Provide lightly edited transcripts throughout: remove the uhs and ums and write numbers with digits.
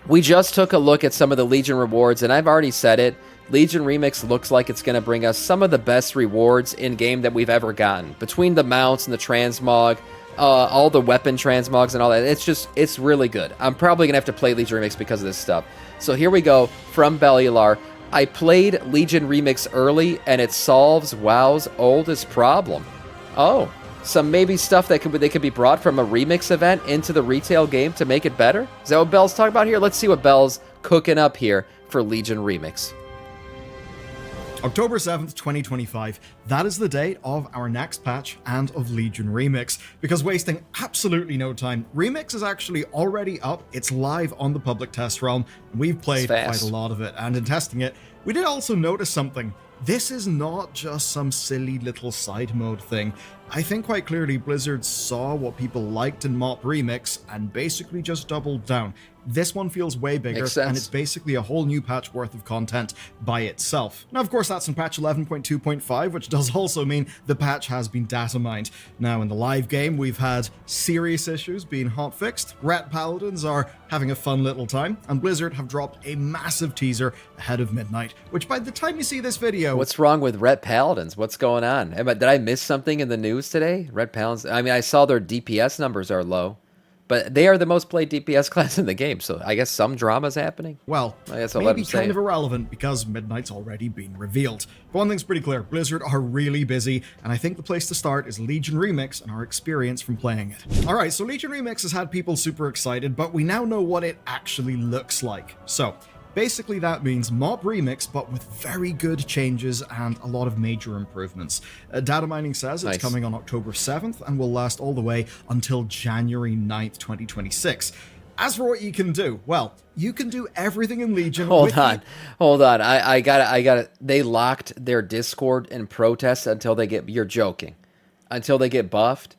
We just took a look at some of the Legion rewards, and I've already said it. Legion Remix looks like it's going to bring us some of the best rewards in-game that we've ever gotten. Between the mounts and the transmog, all the weapon transmogs and all that, it's really good. I'm probably going to have to play Legion Remix because of this stuff. So here we go, from Bellular. I played Legion Remix early, and it solves WoW's oldest problem. Oh, some maybe stuff that they could be brought from a remix event into the retail game to make it better? Is that what Bell's talking about here? Let's see what Bell's cooking up here for Legion Remix. October 7th, 2025, that is the date of our next patch and of Legion Remix. Because wasting absolutely no time, Remix is actually already up, it's live on the public test realm, and we've played quite a lot of it, and in testing it, we did also notice something. This is not just some silly little side mode thing. I think quite clearly Blizzard saw what people liked in Mop Remix and basically just doubled down. This one feels way bigger, and it's basically a whole new patch worth of content by itself. Now, of course, that's in patch 11.2.5, which does also mean the patch has been data mined. Now, in the live game, we've had serious issues being hotfixed, Ret Paladins are having a fun little time, and Blizzard have dropped a massive teaser ahead of midnight, which by the time you see this video... What's wrong with Ret Paladins? What's going on? Did I miss something in the news today? Ret Paladins, I mean, I saw their DPS numbers are low. But they are the most played DPS class in the game, so I guess some drama's happening. Well, I guess I'll maybe kind of irrelevant because Midnight's already been revealed. But one thing's pretty clear, Blizzard are really busy, and I think the place to start is Legion Remix and our experience from playing it. Alright, so Legion Remix has had people super excited, but we now know what it actually looks like. So, basically that means Mob Remix, but with very good changes and a lot of major improvements. Data mining says it's coming on October 7th and will last all the way until January 9th, 2026. As for what you can do, well, you can do everything in Legion. Hold on. I gotta. They locked their Discord and protests until they get. You're joking. Until they get buffed.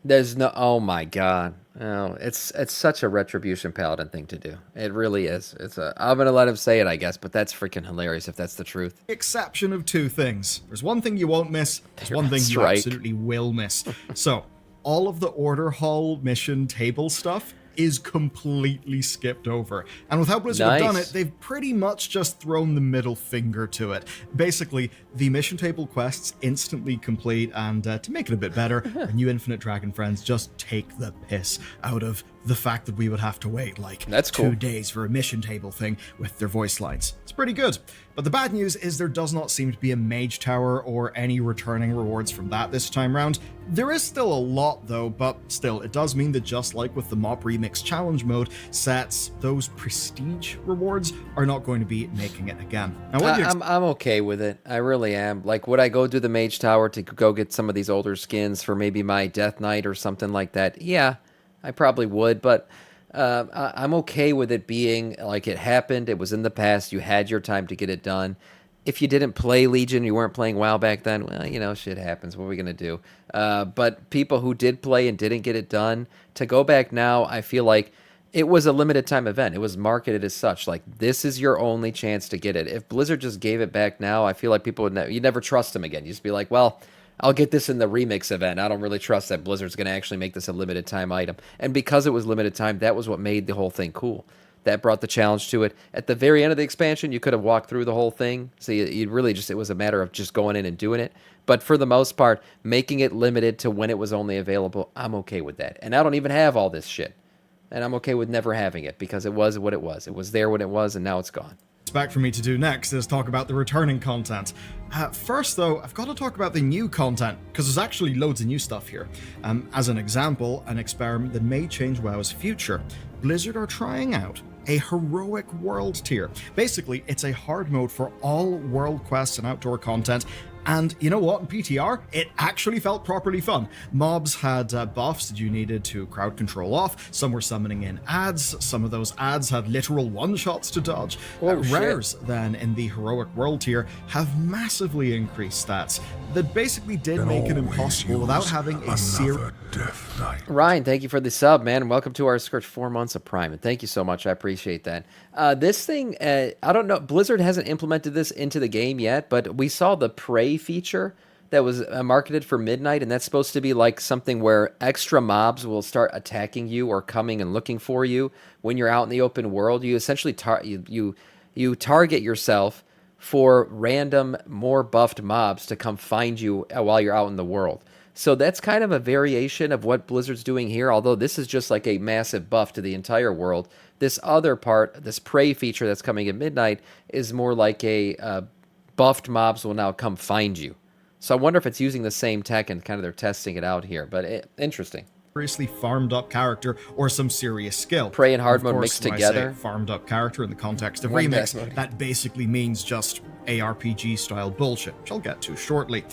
There's no. Oh my god. Oh, it's such a Retribution Paladin thing to do. It really is. I'm gonna let him say it, I guess, but that's freaking hilarious if that's the truth. Exception of two things. There's one thing you won't miss. There's one thing you absolutely will miss. So, all of the Order Hall mission table stuff is completely skipped over. And with how Blizzard have done it, they've pretty much just thrown the middle finger to it. Basically, the mission table quests instantly complete, and to make it a bit better, the new Infinite Dragon friends just take the piss out of the fact that we would have to wait like 2 days for a mission table thing with their voice lines. It's pretty good. But the bad news is there does not seem to be a mage tower or any returning rewards from that this time round. There is still a lot though, but still, it does mean that just like with the Mop Remix challenge mode sets, those prestige rewards are not going to be making it again. Now, I'm okay with it. I really am. Like, would I go do the mage tower to go get some of these older skins for maybe my Death Knight or something like that? Yeah, I probably would, but I'm okay with it being like it happened. It was in the past. You had your time to get it done. If you didn't play Legion, you weren't playing WoW back then, well, you know, shit happens. What are we going to do? But people who did play and didn't get it done, to go back now, I feel like it was a limited time event. It was marketed as such. Like, this is your only chance to get it. If Blizzard just gave it back now, I feel like people would you'd never trust them again. You'd just be like, well, I'll get this in the remix event. I don't really trust that Blizzard's going to actually make this a limited time item. And because it was limited time, that was what made the whole thing cool. That brought the challenge to it. At the very end of the expansion, you could have walked through the whole thing. So you really just, it was a matter of just going in and doing it. But for the most part, making it limited to when it was only available, I'm okay with that. And I don't even have all this shit. And I'm okay with never having it because it was what it was. It was there when it was, and now it's gone. What's back for me to do next is talk about the returning content. First though, I've got to talk about the new content, because there's actually loads of new stuff here. As an example, an experiment that may change WoW's future. Blizzard are trying out a heroic world tier. Basically, it's a hard mode for all world quests and outdoor content. And you know what, in PTR, it actually felt properly fun. Mobs had buffs that you needed to crowd control off, some were summoning in ads, some of those ads had literal one-shots to dodge. Rares, then, in the Heroic World tier, have massively increased stats that basically did make it impossible without having a serious... Ryan, thank you for the sub, man, and welcome to our script 4 months of Prime, and thank you so much, I appreciate that. This thing, I don't know, Blizzard hasn't implemented this into the game yet, but we saw the Prey feature that was marketed for midnight, and that's supposed to be like something where extra mobs will start attacking you or coming and looking for you when you're out in the open world. You essentially you target yourself for random, more buffed mobs to come find you while you're out in the world. So that's kind of a variation of what Blizzard's doing here, although this is just like a massive buff to the entire world. This other part, this prey feature that's coming at midnight, is more like a buffed mobs will now come find you. So I wonder if it's using the same tech and kind of they're testing it out here, but interesting. Seriously farmed up character or some serious skill. Prey and hard Of mode course, mixed when I together. say farmed up character in the context of One Remix, death mode. that basically means just ARPG style bullshit, which I'll get to shortly.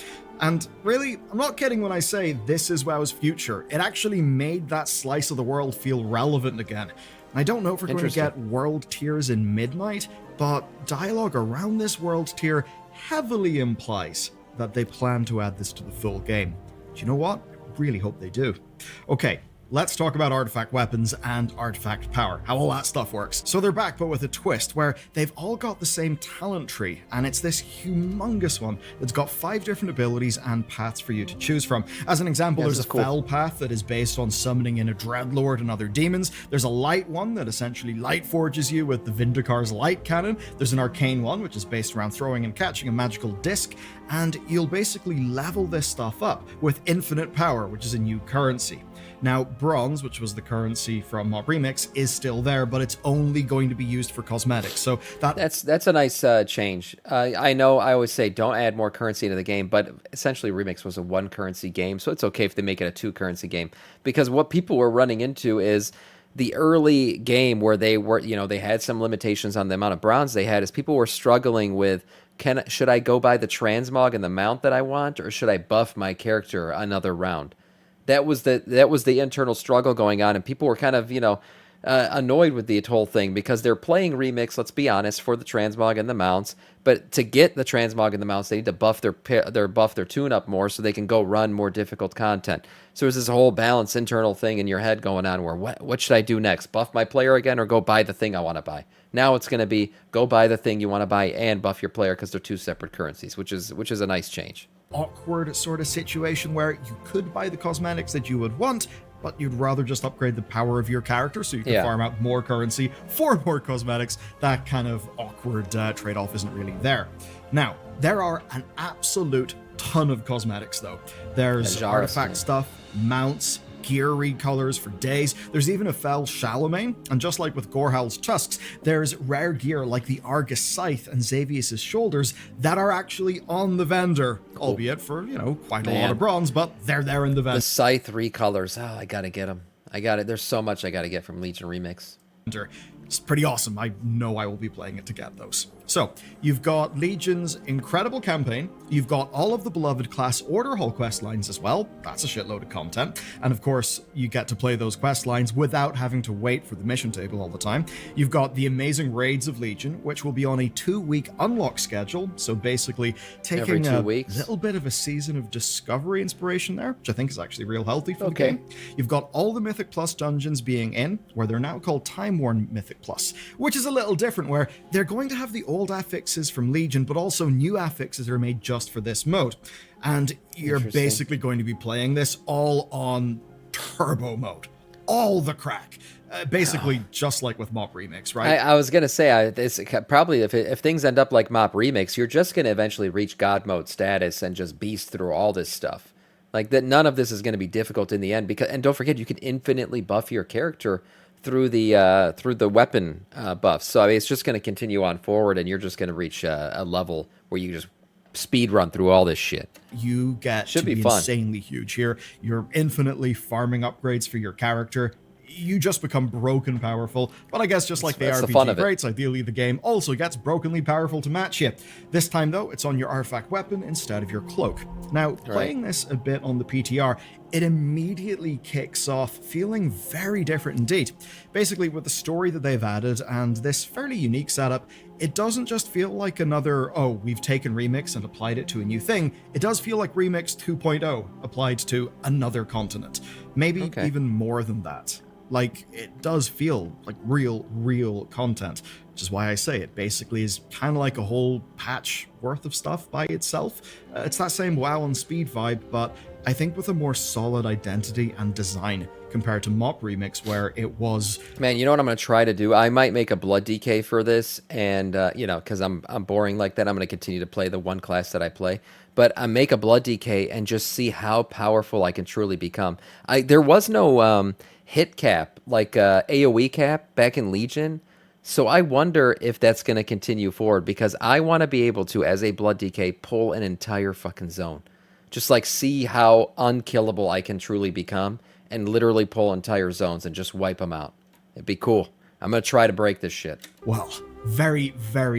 And really, I'm not kidding when I say this is WoW's future. It actually made that slice of the world feel relevant again. And I don't know if we're going to get world tiers in Midnight, but dialogue around this world tier heavily implies that they plan to add this to the full game. Do you know what? I really hope they do. Okay, let's talk about artifact weapons and artifact power, how all that stuff works. So they're back, but with a twist, where they've all got the same talent tree, and it's this humongous one that's got 5 different abilities and paths for you to choose from. As an example, there's a fell path that is based on summoning in a dreadlord and other demons. There's a light one that essentially light forges you with the Vindicar's light cannon. There's an arcane one, which is based around throwing and catching a magical disc, and you'll basically level this stuff up with infinite power, which is a new currency. Now, bronze, which was the currency from Mob Remix, is still there, but it's only going to be used for cosmetics. So that's a nice change. I know I always say don't add more currency into the game, but essentially Remix was a 1 currency game, so it's okay if they make it a 2 currency game. Because what people were running into is the early game where they were, they had some limitations on the amount of bronze they had, is people were struggling with, should I go buy the transmog and the mount that I want, or should I buff my character another round? That was the internal struggle going on, and people were kind of, annoyed with the whole thing because they're playing Remix, let's be honest, for the transmog and the mounts. But to get the transmog and the mounts, they need to buff their tune-up more so they can go run more difficult content. So there's this whole balanced internal thing in your head going on where what should I do next? Buff my player again or go buy the thing I want to buy? Now it's going to be go buy the thing you want to buy and buff your player because they're 2 separate currencies, which is a nice change. Awkward sort of situation where you could buy the cosmetics that you would want, but you'd rather just upgrade the power of your character so you can farm out more currency for more cosmetics. That kind of awkward trade-off isn't really there. Now, there are an absolute ton of cosmetics, though. There's artifact stuff, mounts, gear recolors for days. There's even a fell Shalomane, and just like with Gorhal's tusks, there's rare gear like the Argus scythe and Xavius' shoulders that are actually on the vendor, albeit for, quite a lot of bronze, but they're there in the vendor. The scythe recolors, I gotta get them. I got it. There's so much I gotta get from Legion Remix. It's pretty awesome. I know I will be playing it to get those. So, you've got Legion's incredible campaign, you've got all of the beloved class Order Hall quest lines as well, that's a shitload of content, and of course, you get to play those quest lines without having to wait for the mission table all the time. You've got the amazing Raids of Legion, which will be on a 2-week unlock schedule, so basically taking a little bit of a season of discovery inspiration there, which I think is actually real healthy for the game. You've got all the Mythic Plus dungeons being in, where they're now called Time-Worn Mythic Plus, which is a little different, where they're going to have the old affixes from Legion, but also new affixes that are made just for this mode. And you're basically going to be playing this all on turbo mode. All the crack. Basically, just like with Mop Remix, right? I was going to say, it's probably if things end up like Mop Remix, you're just going to eventually reach God mode status and just beast through all this stuff. Like, that, none of this is going to be difficult in the end. And don't forget, you can infinitely buff your character through the weapon buffs. So I mean, it's just going to continue on forward, and you're just going to reach a level where you just speed run through all this shit. You get to be insanely huge here. You're infinitely farming upgrades for your character. You just become broken powerful, but I guess just like the RPG greats, ideally the game also gets brokenly powerful to match you. This time though, it's on your artifact weapon instead of your cloak. Now, playing this a bit on the PTR, it immediately kicks off feeling very different indeed. Basically, with the story that they've added and this fairly unique setup, it doesn't just feel like another, we've taken Remix and applied it to a new thing. It does feel like Remix 2.0 applied to another continent. Maybe even more than that. Like, it does feel like real content, which is why I say it basically is kind of like a whole patch worth of stuff by itself. It's that same WoW on speed vibe, but I think with a more solid identity and design compared to Mop Remix, where it was. Man, you know what I'm going to try to do? I might make a blood DK for this, and because I'm boring like that, I'm going to continue to play the one class that I play. But I make a blood DK and just see how powerful I can truly become. There was no hit cap like AOE cap back in Legion, so I wonder if that's going to continue forward because I want to be able to, as a blood DK, pull an entire fucking zone, just like see how unkillable I can truly become and literally pull entire zones and just wipe them out. It'd be cool. I'm going to try to break this shit. Well, very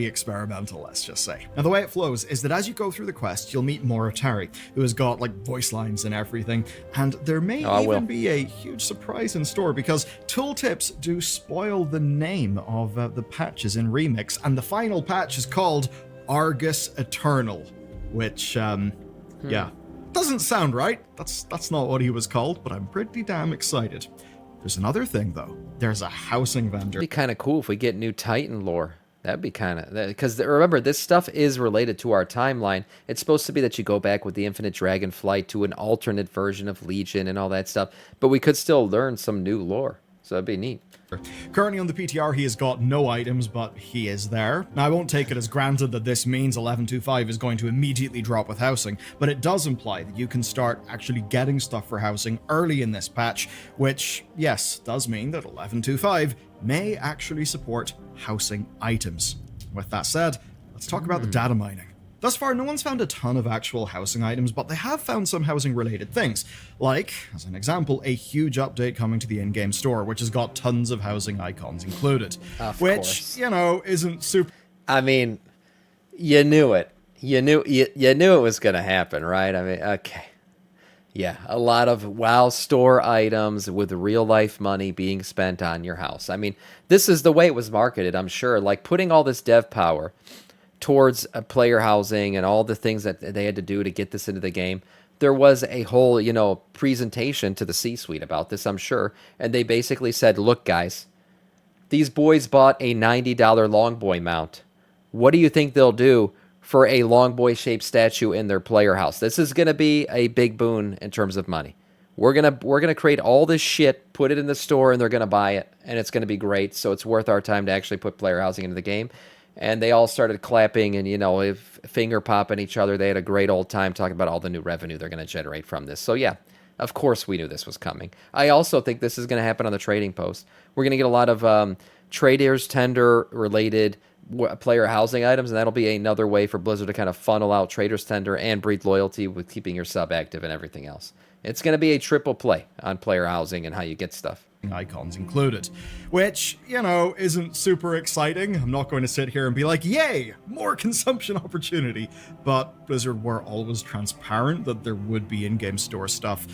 experimental, let's just say. Now, the way it flows is that as you go through the quest, you'll meet Moritari, who has got, like, voice lines and everything, and there may even be a huge surprise in store, because tooltips do spoil the name of the patches in Remix, and the final patch is called Argus Eternal, which, yeah, doesn't sound right. That's not what he was called, but I'm pretty damn excited. There's another thing, though. There's a housing vendor. It'd be kind of cool if we get new Titan lore. That'd be kind of... Because remember, this stuff is related to our timeline. It's supposed to be that you go back with the Infinite Dragonflight to an alternate version of Legion and all that stuff. But we could still learn some new lore. So that'd be neat. Currently on the PTR, he has got no items, but he is there. Now, I won't take it as granted that this means 11.2.5 is going to immediately drop with housing, but it does imply that you can start actually getting stuff for housing early in this patch, which, yes, does mean that 11.2.5 may actually support housing items. With that said, let's talk about the data mining. Thus far, no one's found a ton of actual housing items, but they have found some housing-related things, like, as an example, a huge update coming to the in-game store, which has got tons of housing icons included. Which, you know, isn't super... I mean, you knew it. You knew it was going to happen, right? I mean, okay. Yeah, a lot of WoW store items with real-life money being spent on your house. I mean, this is the way it was marketed, I'm sure. Like, putting all this dev power towards player housing and all the things that they had to do to get this into the game. There was a whole, presentation to the C-suite about this, I'm sure. And they basically said, look, guys, these boys bought a $90 Longboy mount. What do you think they'll do for a Longboy-shaped statue in their player house? This is going to be a big boon in terms of money. We're gonna create all this shit, put it in the store, and they're going to buy it. And it's going to be great. So it's worth our time to actually put player housing into the game. And they all started clapping and, finger popping each other. They had a great old time talking about all the new revenue they're going to generate from this. So, yeah, of course we knew this was coming. I also think this is going to happen on the trading post. We're going to get a lot of traders tender related player housing items, and that'll be another way for Blizzard to kind of funnel out traders tender and breed loyalty with keeping your sub active and everything else. It's going to be a triple play on player housing and how you get stuff. Icons included, which, isn't super exciting. I'm not going to sit here and be like, yay, more consumption opportunity. But Blizzard were always transparent that there would be in-game store stuff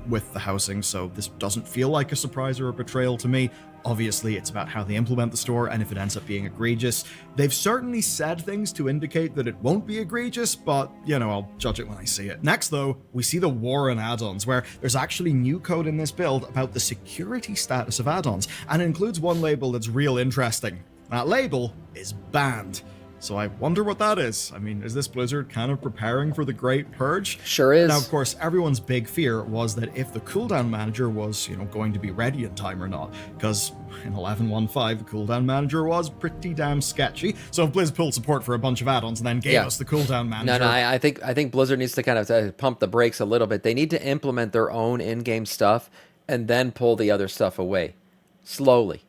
with the housing, so this doesn't feel like a surprise or a betrayal to me. Obviously, it's about how they implement the store, and if it ends up being egregious. They've certainly said things to indicate that it won't be egregious, but, I'll judge it when I see it. Next, though, we see the war on add-ons, where there's actually new code in this build about the security status of add-ons, and it includes one label that's real interesting. That label is banned. So I wonder what that is. I mean, is this Blizzard kind of preparing for the Great Purge? Sure is. Now, of course, everyone's big fear was that if the cooldown manager was, going to be ready in time or not. Because in 11.1.5, the cooldown manager was pretty damn sketchy. So if Blizz pulled support for a bunch of add-ons and then gave us the cooldown manager... No, I think Blizzard needs to kind of pump the brakes a little bit. They need to implement their own in-game stuff and then pull the other stuff away. Slowly.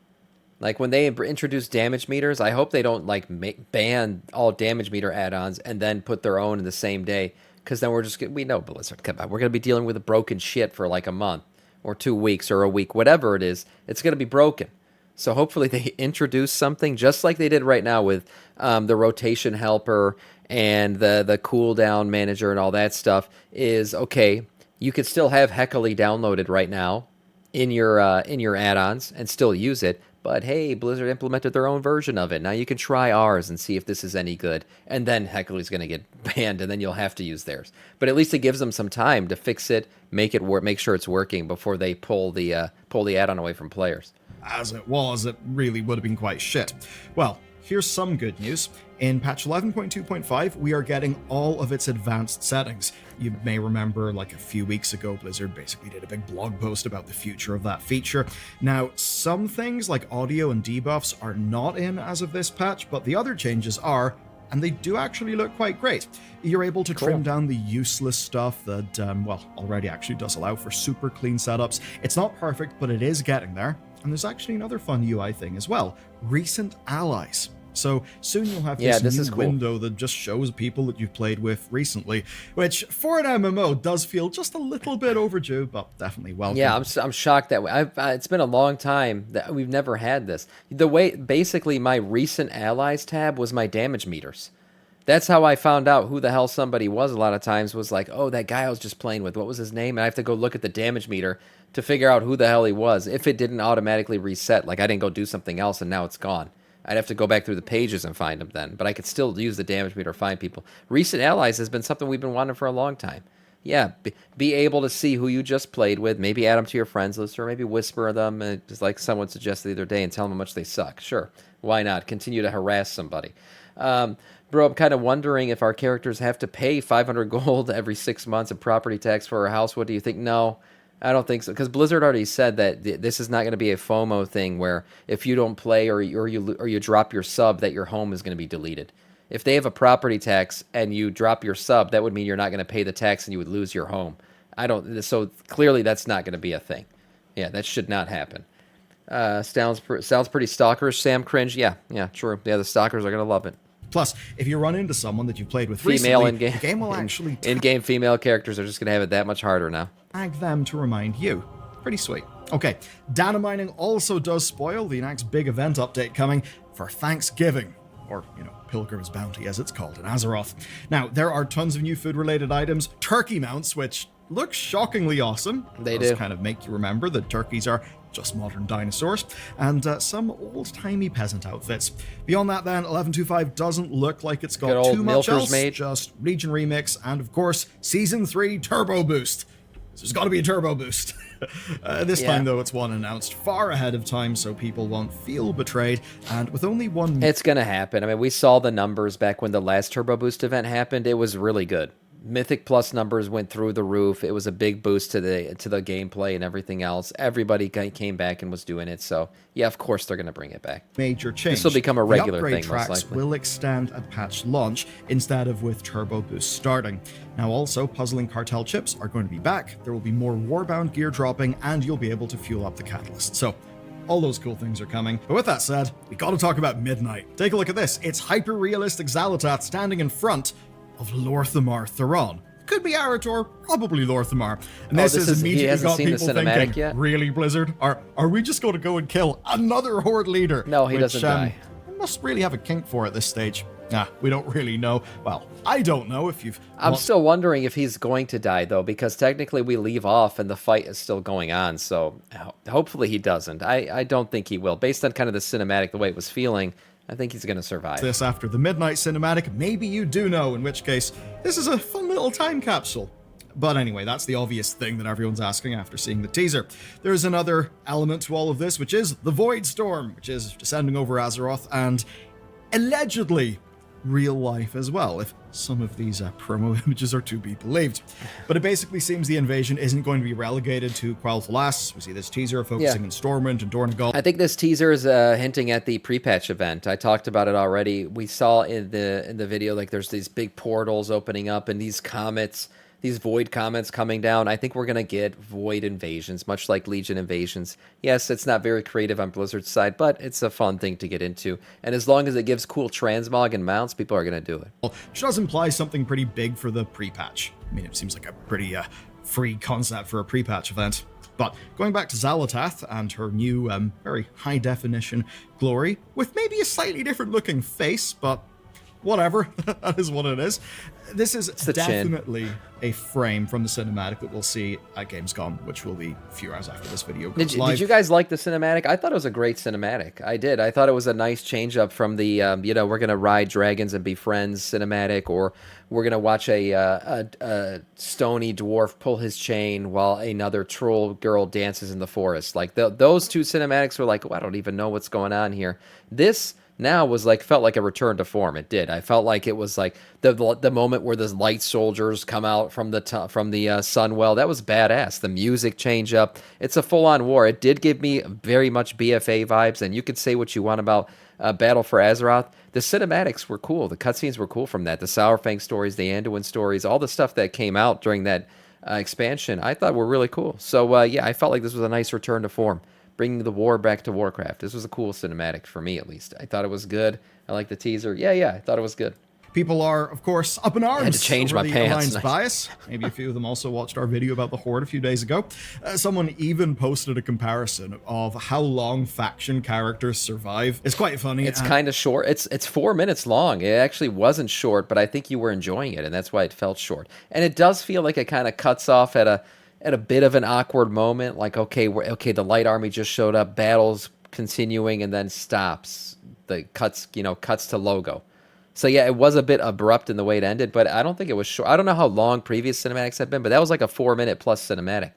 Like, when they introduce damage meters, I hope they don't, ban all damage meter add-ons and then put their own in the same day. Because then we know Blizzard, come on, we're going to be dealing with a broken shit for, a month or 2 weeks or a week, whatever it is. It's going to be broken. So hopefully they introduce something, just like they did right now with the rotation helper and the cooldown manager and all that stuff, is, okay, you could still have Heckley downloaded right now in your add-ons and still use it. But hey, Blizzard implemented their own version of it. Now you can try ours and see if this is any good. And then Heckler's going to get banned, and then you'll have to use theirs. But at least it gives them some time to fix it, make it work, make sure it's working before they pull the add-on away from players. As it was, it really would have been quite shit. Well, here's some good news. In patch 11.2.5, we are getting all of its advanced settings. You may remember, like a few weeks ago, Blizzard basically did a big blog post about the future of that feature. Now, some things like audio and debuffs are not in as of this patch, but the other changes are, and they do actually look quite great. You're able to trim down the useless stuff that, already actually does allow for super clean setups. It's not perfect, but it is getting there. And there's actually another fun UI thing as well, recent allies. So soon you'll have this new window that just shows people that you've played with recently, which for an MMO does feel just a little bit overdue, but definitely welcome. Yeah, I'm shocked that way. It's been a long time that we've never had this. The way, basically, my recent allies tab was my damage meters. That's how I found out who the hell somebody was a lot of times, was like, oh, that guy I was just playing with, what was his name? And I have to go look at the damage meter to figure out who the hell he was. If it didn't automatically reset, like I didn't go do something else and now it's gone. I'd have to go back through the pages and find them then, but I could still use the damage meter to find people. Recent allies has been something we've been wanting for a long time. Yeah, be able to see who you just played with, maybe add them to your friends list, or maybe whisper them, just like someone suggested the other day, and tell them how much they suck. Sure, why not? Continue to harass somebody. Bro, I'm kind of wondering if our characters have to pay 500 gold every 6 months of property tax for our house. What do you think? No. I don't think so, because Blizzard already said that this is not going to be a FOMO thing where if you don't play or you drop your sub, that your home is going to be deleted. If they have a property tax and you drop your sub, that would mean you're not going to pay the tax and you would lose your home. So clearly that's not going to be a thing. Yeah, that should not happen. Sounds pretty stalkerish. Sam cringe. Yeah, true. Yeah, the stalkers are going to love it. Plus, if you run into someone that you've played with recently, the game will actually... In-game female characters are just going to have it that much harder now. Tag them to remind you. Pretty sweet. Okay, data mining also does spoil the next big event update coming for Thanksgiving. Or, Pilgrim's Bounty, as it's called in Azeroth. Now, there are tons of new food-related items, turkey mounts, which look shockingly awesome. They do. Kind of make you remember that turkeys are just modern dinosaurs, and some old-timey peasant outfits. Beyond that, then, 11.2.5 doesn't look like it's got too much else, just Legion Remix, and of course, Season 3 Turbo Boost. There's got to be a turbo boost. This time, though, it's one announced far ahead of time, so people won't feel betrayed. And with only one... It's going to happen. I mean, we saw the numbers back when the last turbo boost event happened. It was really good. Mythic Plus numbers went through the roof. It was a big boost to the gameplay and everything else. Everybody came back and was doing it. So, yeah, of course they're going to bring it back. Major change. This will become a regular the upgrade thing, most tracks likely. will extend at patch launch instead of with Turbo Boost starting. Now, also, puzzling cartel chips are going to be back. There will be more Warbound gear dropping, and you'll be able to fuel up the catalyst. So, all those cool things are coming. But with that said, we got to talk about Midnight. Take a look at this. It's hyper-realistic Xalatath standing in front of Lorthamar Theron. Could be Arator, probably Lorthamar. And this is immediately got people thinking, yet? Really, Blizzard? Are we just going to go and kill another Horde leader? No, he doesn't die. We must really have a kink for at this stage. Nah, we don't really know. Well, I don't know if you've... I'm still wondering if he's going to die, though, because technically we leave off and the fight is still going on, so hopefully he doesn't. I don't think he will. Based on kind of the cinematic, the way it was feeling, I think he's going to survive. This after the Midnight Cinematic, maybe you do know, in which case, this is a fun little time capsule. But anyway, that's the obvious thing that everyone's asking after seeing the teaser. There's another element to all of this, which is the Void Storm, which is descending over Azeroth, and allegedly real life as well, if some of these promo images are to be believed. But it basically seems the invasion isn't going to be relegated to Quel'Thalas. We see this teaser focusing on Stormwind and Dornogal. I think this teaser is hinting at the pre-patch event. I talked about it already. We saw in the video, like, there's these big portals opening up and these comets, these void comets coming down. I think we're going to get void invasions, much like Legion invasions. Yes, it's not very creative on Blizzard's side, but it's a fun thing to get into. And as long as it gives cool transmog and mounts, people are going to do it. Which does imply something pretty big for the pre-patch. I mean, it seems like a pretty free concept for a pre-patch event. But going back to Xalatath and her new, very high-definition glory, with maybe a slightly different-looking face, but whatever. That is what it is. This is the chin. definitely a frame from the cinematic that we'll see at Gamescom, which will be a few hours after this video goes live. Did you guys like the cinematic? I thought it was a great cinematic. I did. I thought it was a nice change up from the, we're going to ride dragons and be friends cinematic, or we're going to watch a stony dwarf pull his chain while another troll girl dances in the forest. Like, those two cinematics were like, oh, I don't even know what's going on here. This now was like, felt like a return to form. It did. I felt like it was like the moment where the light soldiers come out from the Sunwell. That was badass. The music change up. It's a full-on war. It did give me very much BFA vibes, and you could say what you want about Battle for Azeroth. The cinematics were cool. The cutscenes were cool from that. The Sourfang stories, the Anduin stories, all the stuff that came out during that expansion, I thought were really cool. So I felt like this was a nice return to form, bringing the war back to Warcraft. This was a cool cinematic for me, at least. I thought it was good. I liked the teaser. Yeah, I thought it was good. People are, of course, up in arms. I had to change over my the pants. Alliance Nice. bias. Maybe a few of them also watched our video about the Horde a few days ago. Someone even posted a comparison of how long faction characters survive. It's quite funny. It's kind of short. It's 4 minutes long. It actually wasn't short, but I think you were enjoying it, and that's why it felt short. And it does feel like it kind of cuts off at a bit of an awkward moment. Like, okay, the light army just showed up, battle's continuing, and then stops. The cuts to logo. So yeah, it was a bit abrupt in the way it ended, but I don't think it was short. I don't know how long previous cinematics have been, but that was like a 4 minute plus cinematic.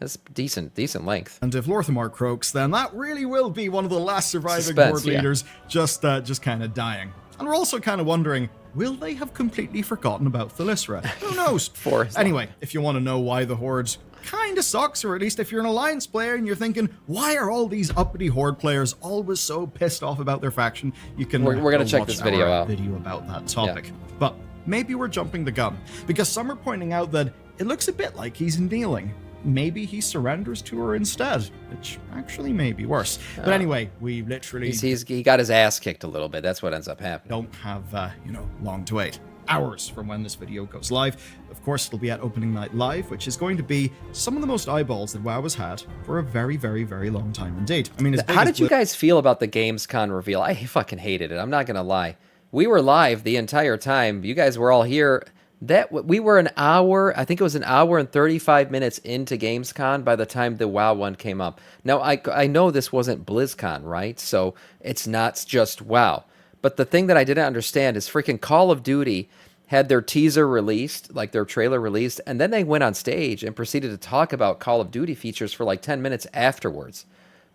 That's decent length. And if Lorthamar croaks, then that really will be one of the last surviving Suspense, Horde leaders just kind of dying. And we're also kind of wondering, will they have completely forgotten about Thalyssra? Who knows? Anyway, if you want to know why the Hordes kind of sucks, or at least if you're an Alliance player and you're thinking, why are all these uppity Horde players always so pissed off about their faction, you can we're gonna check watch this video our out. video about that topic. Yeah. But maybe we're jumping the gun, because some are pointing out that it looks a bit like he's kneeling. Maybe he surrenders to her instead, which actually may be worse. But anyway, we literally He got his ass kicked a little bit. That's what ends up happening. don't have long to wait. Hours from when this video goes live. Of course, it'll be at Opening Night Live, which is going to be some of the most eyeballs that WoW has had for a very, very, very long time indeed. I mean, How did you guys feel about the Gamescom reveal? I fucking hated it. I'm not gonna lie. We were live the entire time. You guys were all here. We were an hour. I think it was an hour and 35 minutes into Gamescom by the time the WoW one came up. Now I know this wasn't BlizzCon, right? So it's not just WoW. But the thing that I didn't understand is freaking Call of Duty had their teaser released, like their trailer released, and then they went on stage and proceeded to talk about Call of Duty features for like 10 minutes afterwards.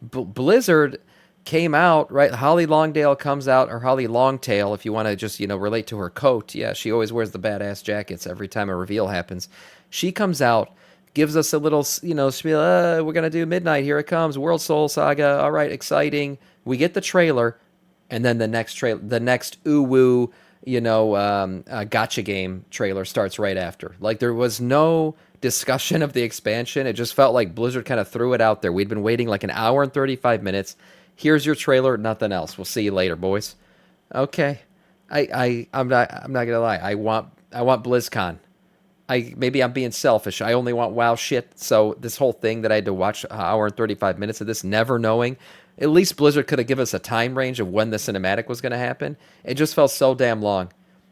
Blizzard came out, right? Holly Longdale comes out, or Holly Longtail, if you want to just, relate to her coat. Yeah, she always wears the badass jackets every time a reveal happens. She comes out, gives us a little, spiel, we're going to do midnight, here it comes, World Soul Saga, all right, exciting. We get the trailer, and then the next ooh-woo, gotcha game trailer starts right after. Like, there was no discussion of the expansion. It just felt like Blizzard kind of threw it out there. We'd been waiting like an hour and 35 minutes. Here's your trailer, nothing else. We'll see you later, boys. Okay. I'm not gonna lie. I want BlizzCon. Maybe I'm being selfish. I only want WoW shit. So this whole thing that I had to watch an hour and 35 minutes of this, never knowing, at least Blizzard could have given us a time range of when the cinematic was going to happen. It just felt so damn long.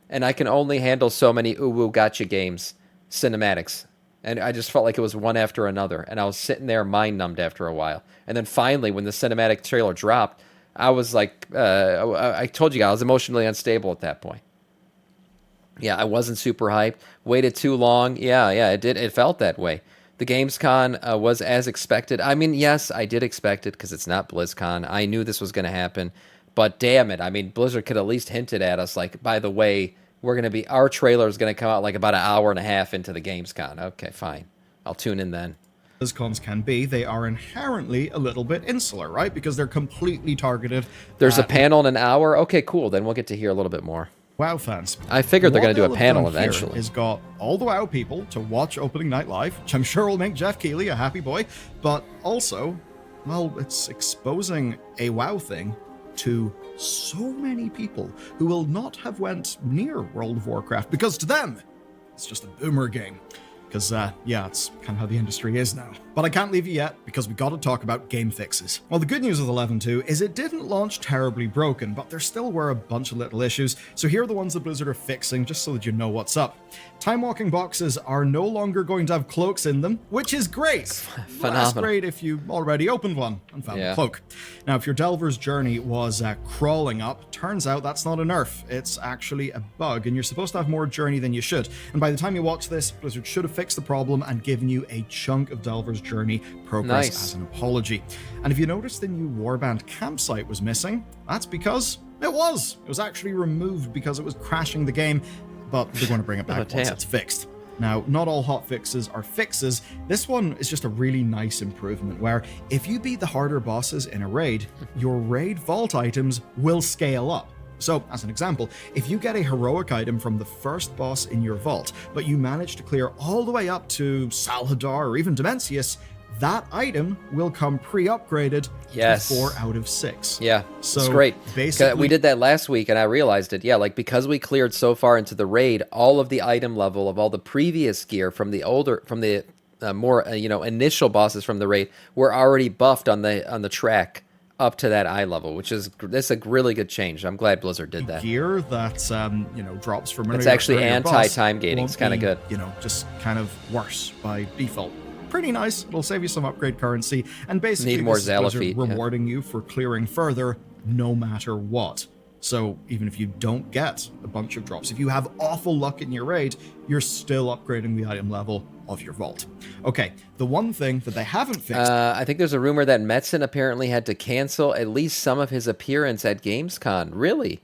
And I can only handle so many ooh-woo gotcha games, cinematics. And I just felt like it was one after another. And I was sitting there mind-numbed after a while. And then finally, when the cinematic trailer dropped, I was like, I told you guys, I was emotionally unstable at that point. Yeah, I wasn't super hyped. Waited too long. Yeah, it did. It felt that way. The Gamescom was as expected. I mean, yes, I did expect it because it's not BlizzCon. I knew this was going to happen. But damn it, I mean, Blizzard could at least hinted at us, like, by the way, our trailer is going to come out like about an hour and a half into the Gamescom. Okay, fine. I'll tune in then. As cons can be, they are inherently a little bit insular, right? Because they're completely targeted. There's a panel in an hour? Okay, cool. Then we'll get to hear a little bit more. WoW fans. I figured they're going to do a panel What they'll have done eventually. here is got all the WoW people to watch Opening Night Live, which I'm sure will make Jeff Keighley a happy boy, but also, well, it's exposing a WoW thing to so many people who will not have went near World of Warcraft, because to them, it's just a boomer game. because, yeah, it's kind of how the industry is now. But I can't leave you yet, because we got to talk about game fixes. Well, the good news with 11.2 is it didn't launch terribly broken, but there still were a bunch of little issues, so here are the ones that Blizzard are fixing, just so that you know what's up. Time-walking boxes are no longer going to have cloaks in them, which is great! Phenomenal. Well, that's great if you already opened one and found a cloak. Now, if your Delver's Journey was crawling up, turns out that's not a nerf. It's actually a bug, and you're supposed to have more journey than you should. And by the time you watch this, Blizzard should have fixed the problem and given you a chunk of Delver's Journey progress as an apology. And if you noticed the new Warband campsite was missing, that's because it was. It was actually removed because it was crashing the game, but they're going to bring it back once it's fixed. Now, not all hotfixes are fixes. This one is just a really nice improvement where if you beat the harder bosses in a raid, your raid vault items will scale up. So, as an example, if you get a heroic item from the first boss in your vault, but you manage to clear all the way up to Salhadar or even Dimensius, that item will come pre-upgraded to 4 out of 6. Yeah, so it's great. Basically, we did that last week, and I realized it. Yeah, like because we cleared so far into the raid, all of the item level of all the previous gear from the more initial bosses from the raid were already buffed on the track up to that eye level, which is a really good change. I'm glad Blizzard did that. Gear that drops from it's actually anti-time gating. It's kind of good. Just kind of worse by default. Pretty nice. It'll save you some upgrade currency, and basically need more this is Blizzard Zalafeet, rewarding you for clearing further no matter what. So even if you don't get a bunch of drops, if you have awful luck in your raid, you're still upgrading the item level of your vault. Okay, the one thing that they haven't fixed... I think there's a rumor that Metzen apparently had to cancel at least some of his appearance at Gamescom. Really?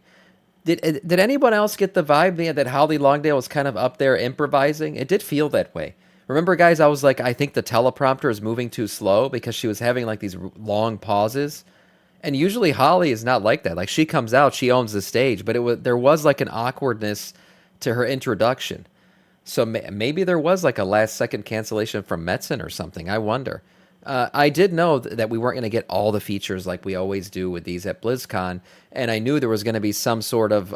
Did anyone else get the vibe that Holly Longdale was kind of up there improvising? It did feel that way. Remember, guys, I was like, I think the teleprompter is moving too slow because she was having like these long pauses. And usually Holly is not like that. Like she comes out, she owns the stage, but there was like an awkwardness to her introduction. So maybe there was like a last second cancellation from Metzen or something. I wonder. I did know that we weren't going to get all the features like we always do with these at BlizzCon, and I knew there was going to be some sort of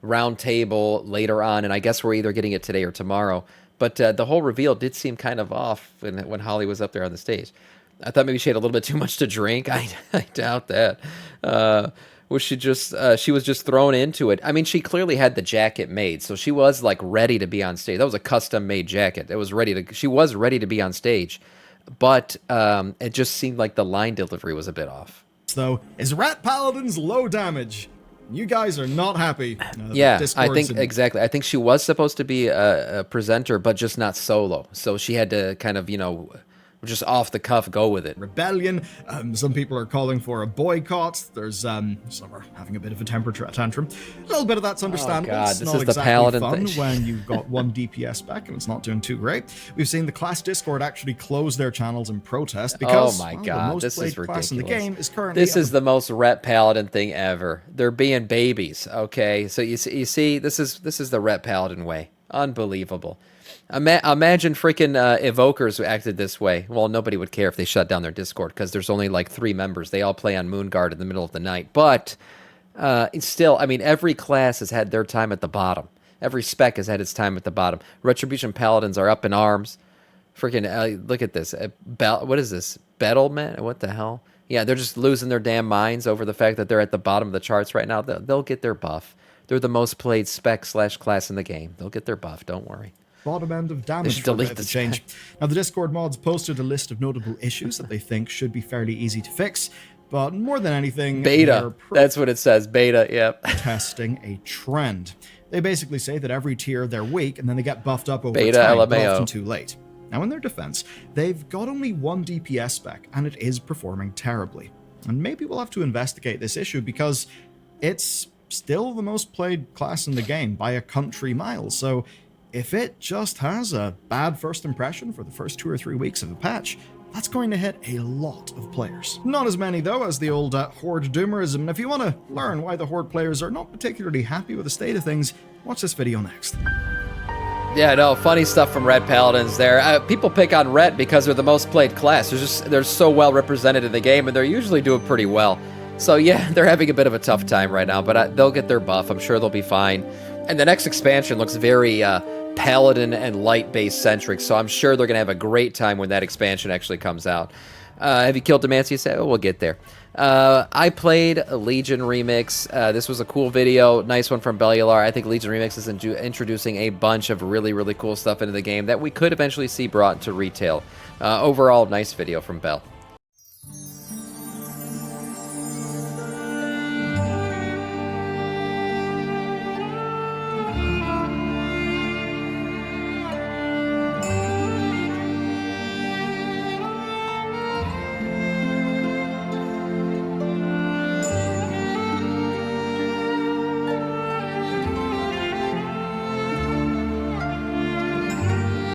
round table later on, and I guess we're either getting it today or tomorrow. But the whole reveal did seem kind of off when Holly was up there on the stage. I thought maybe she had a little bit too much to drink. I doubt that. Was she was just thrown into it? I mean, she clearly had the jacket made, so she was like ready to be on stage. That was a custom-made jacket. She was ready to be on stage, but it just seemed like the line delivery was a bit off. Though, is Rat Paladin's low damage? You guys are not happy. Yeah, I think exactly. I think she was supposed to be a presenter, but just not solo. So she had to kind of, just off the cuff go with it. Rebellion. Some people are calling for a boycott. There's some are having a bit of a temper tantrum. A little bit of that's understandable. Oh God, it's this not is exactly the Paladin fun thing. when you've got one DPS back and it's not doing too great. We've seen the class Discord actually close their channels in protest because God, the most this played is ridiculous. class in the game is currently. This is the most Ret Paladin thing ever. They're being babies. Okay, so you see, this is the Ret Paladin way. Unbelievable. Imagine freaking Evokers who acted this way. Well, nobody would care if they shut down their Discord because there's only like 3 members. They all play on Moonguard in the middle of the night. But it's still, I mean, every class has had their time at the bottom. Every spec has had its time at the bottom. Retribution Paladins are up in arms. Freaking, look at this. What is this? Battleman? What the hell? Yeah, they're just losing their damn minds over the fact that they're at the bottom of the charts right now. They'll get their buff. They're the most played spec/class in the game. They'll get their buff. Don't worry. Bottom end of damage for a bit of a change. Now, the Discord mods posted a list of notable issues that they think should be fairly easy to fix, but more than anything, beta. That's what it says. Beta. Yep. Testing a trend. They basically say that every tier they're weak, and then they get buffed up over beta time, LMAO. but often too late. Now, in their defense, they've got only one DPS spec, and it is performing terribly. And maybe we'll have to investigate this issue because it's still the most played class in the game by a country mile. So if it just has a bad first impression for the first 2 or 3 weeks of a patch, that's going to hit a lot of players. Not as many, though, as the old Horde doomerism. And if you want to learn why the Horde players are not particularly happy with the state of things, watch this video next. Yeah, no, funny stuff from Red Paladins there. People pick on Red because they're the most played class. They're so well represented in the game, and they're usually doing pretty well. So yeah, they're having a bit of a tough time right now, but they'll get their buff. I'm sure they'll be fine. And the next expansion looks very Paladin and light-based centric, so I'm sure they're going to have a great time when that expansion actually comes out. Have you killed Demacius? Oh, we'll get there. I played Legion Remix. This was a cool video. Nice one from Bellular. I think Legion Remix is introducing a bunch of really, really cool stuff into the game that we could eventually see brought to retail. Overall, nice video from Bell.